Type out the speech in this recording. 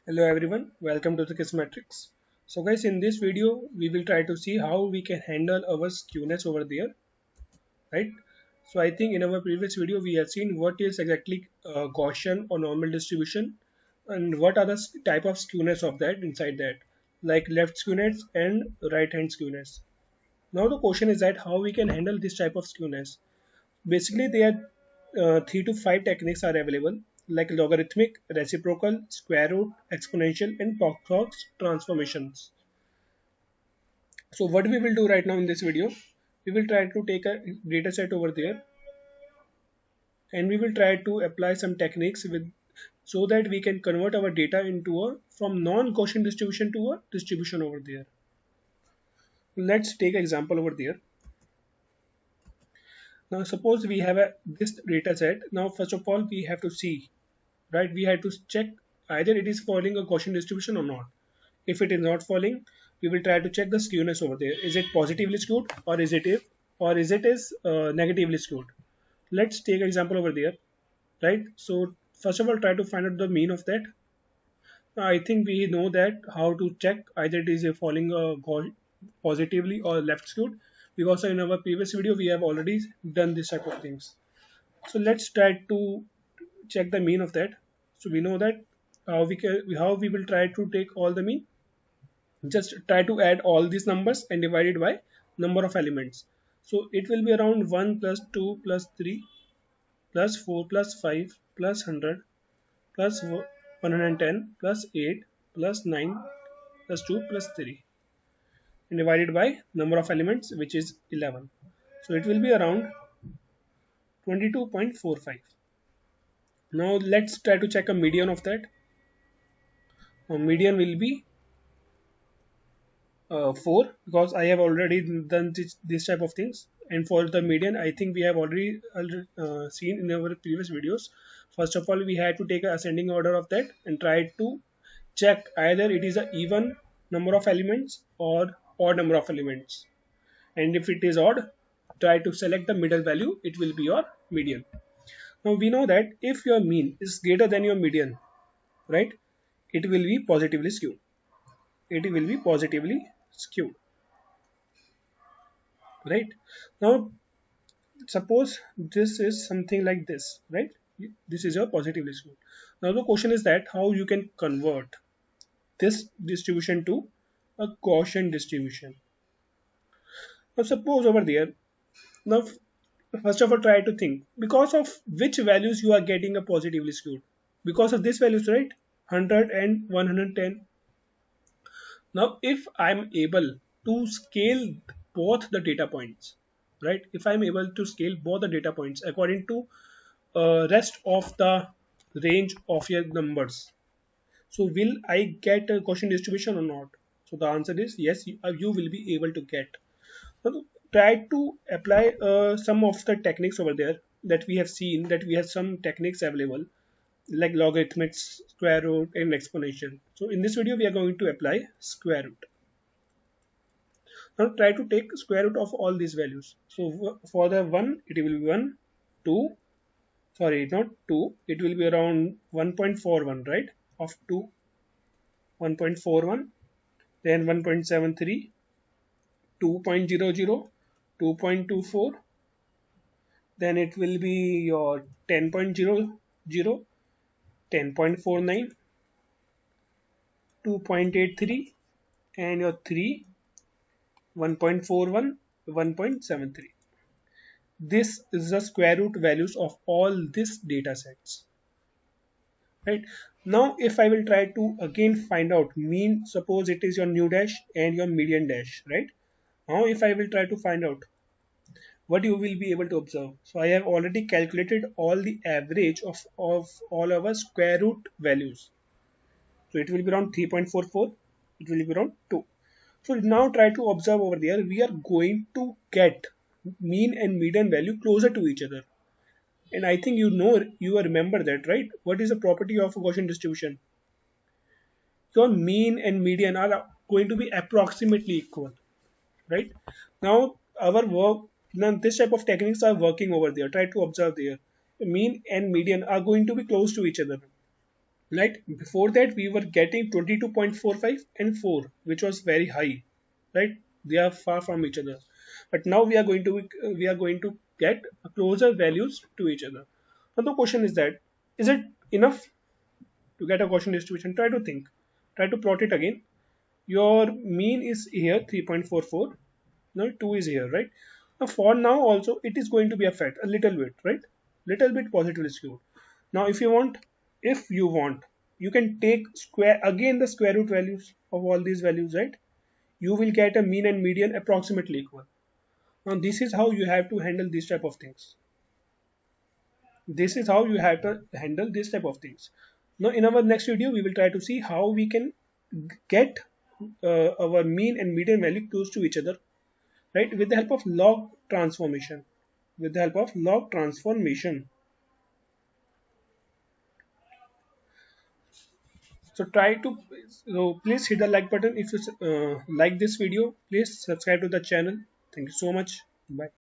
Hello everyone, welcome to the CrispMetrics. So guys, in this video, we will try to see how we can handle our skewness over there, right? So I think in our previous video, we have seen what is exactly Gaussian or normal distribution and what are the type of skewness of that inside that, like left skewness and right hand skewness. Now the question is that how we can handle this type of skewness. Basically, there are 3 to 5 techniques are available like logarithmic, reciprocal, square root, exponential, and Poisson transformations. So what we will do right now in this video, we will try to take a data set over there and we will try to apply some techniques with so that we can convert our data into a from non-Gaussian distribution to a distribution over there. Let's take example over there. Now suppose we have this data set. Now first of all we have to see, right? We have to check either it is following a Gaussian distribution or not. If it is not following, we will try to check the skewness over there. Is it positively skewed or is it is negatively skewed? Let's take an example over there, right? So first of all, try to find out the mean of that. I think we know that how to check either it is a falling positively or left skewed, because in our previous video we have already done this type of things. So let's try to check the mean of that. So we know that how we will try to take all the mean. Just try to add all these numbers and divide it by number of elements. So it will be around 1 plus 2 plus 3 plus 4 plus 5 plus 100 plus 110 plus 8 plus 9 plus 2 plus 3 and divided by number of elements, which is 11. So it will be around 22.45. Now let's try to check a median of that. Median will be 4, because I have already done this type of things. And for the median, I think we have already seen in our previous videos. First of all, we had to take an ascending order of that and try to check either it is an even number of elements or odd number of elements. And if it is odd, try to select the middle value. It will be your median. Now we know that if your mean is greater than your median, right, it will be positively skewed. It will be positively skewed. Right. Now suppose this is something like this, right? This is your positive distribution. Now the question is that how you can convert this distribution to a Gaussian distribution. Now suppose over there, now first of all try to think because of which values you are getting a positively skewed. Because of this values, right? 100 and 110. Now if I'm able to scale both the data points, right? If I'm able to scale both the data points according to rest of the range of your numbers, so will I get a Gaussian distribution or not? So the answer is yes, you will be able to get. Now, try to apply some of the techniques over there that we have seen, that we have some techniques available like logarithmics, square root, and exponential. So in this video we are going to apply square root. Now try to take square root of all these values. So for the 1 it will be 1, 2, sorry, not 2, it will be around 1.41, right? Of 2, 1.41, then 1.73, 2.00, 2.24, then it will be your 10.00, 10.49, 2.83, and your 3, 1.41, 1.73. This is the square root values of all these data sets. Right. Now if I will try to again find out mean, suppose it is your new dash and your median dash, right? Now if I will try to find out what you will be able to observe. So I have already calculated all the average of all our square root values. So it will be around 3.44, it will be around 2. So now try to observe over there, we are going to get mean and median value closer to each other. And I think you remember that, right? What is the property of a Gaussian distribution? Your mean and median are going to be approximately equal, right? Now our work, now this type of techniques are working over there. Try to observe there. The mean and median are going to be close to each other. right? Before that we were getting 22.45 and 4, which was very high, right? They are far from each other, but now we are going to get closer values to each other. Now the question is that, is it enough to get a Gaussian distribution? Try to think, try to plot it again. Your mean is here 3.44. Now 2 is here, right? Now for now also it is going to be affect a little bit, right? Little bit positively skewed. Now if you want, you can take square again the square root values of all these values, right? You will get a mean and median approximately equal. Now this is how you have to handle these type of things. This is how you have to handle this type of things. Now in our next video we will try to see how we can get our mean and median value close to each other, right, with the help of log transformation. With the help of log transformation. So try to, so please hit the like button if you like this video. Please subscribe to the channel. Thank you so much. Bye.